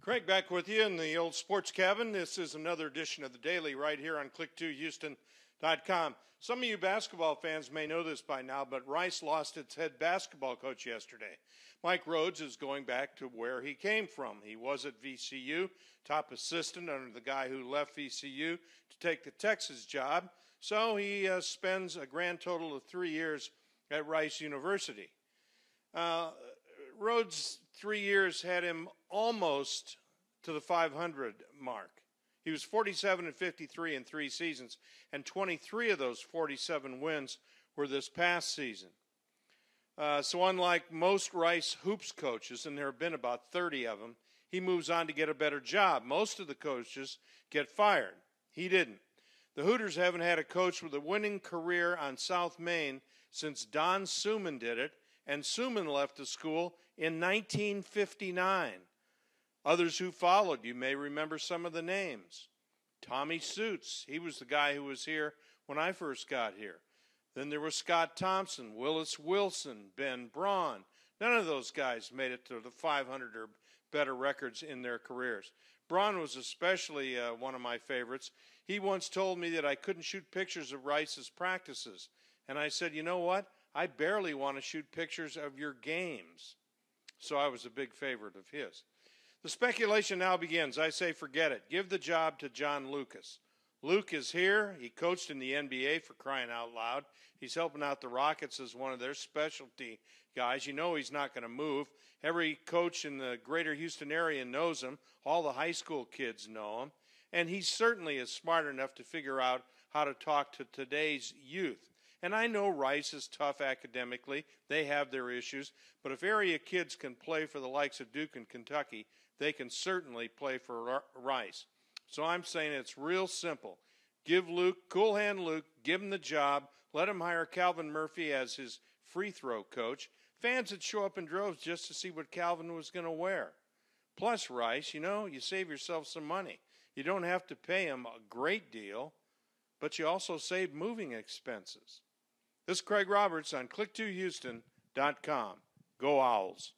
Craig back with you in the old sports cabin. This is another edition of the Daily right here on Click2Houston.com. Some of you basketball fans may know this by now, but Rice lost its head basketball coach yesterday. Mike Rhodes is going back to where he came from. He was at VCU, top assistant under the guy who left VCU to take the Texas job. So he spends a grand total of 3 years at Rice University. Rhodes' 3 years had him almost to the 500 mark. He was 47-53 in 3 seasons, and 23 of those 47 wins were this past season. So unlike most Rice hoops coaches, and there have been about 30 of them, he moves on to get a better job. Most of the coaches get fired. He didn't. The Hooters haven't had a coach with a winning career on South Main since Don Suman did it, and Suman left the school in 1959. Others who followed, you may remember some of the names. Tommy Suits, he was the guy who was here when I first got here. Then there was Scott Thompson, Willis Wilson, Ben Braun. None of those guys made it to the 500 or better records in their careers. Braun was especially one of my favorites. He once told me that I couldn't shoot pictures of Rice's practices. And I said, you know what? I barely want to shoot pictures of your games. So I was a big favorite of his. The speculation now begins. I say forget it. Give the job to John Lucas. Luke is here. He coached in the NBA, for crying out loud. He's helping out the Rockets as one of their specialty guys. You know he's not going to move. Every coach in the greater Houston area knows him. All the high school kids know him. And he certainly is smart enough to figure out how to talk to today's youth. And I know Rice is tough academically. They have their issues. But if area kids can play for the likes of Duke and Kentucky, they can certainly play for Rice. So I'm saying it's real simple. Give Luke, cool hand Luke, give him the job. Let him hire Calvin Murphy as his free throw coach. Fans would show up in droves just to see what Calvin was going to wear. Plus, Rice, you save yourself some money. You don't have to pay him a great deal, but you also save moving expenses. This is Craig Roberts on Click2Houston.com. Go Owls.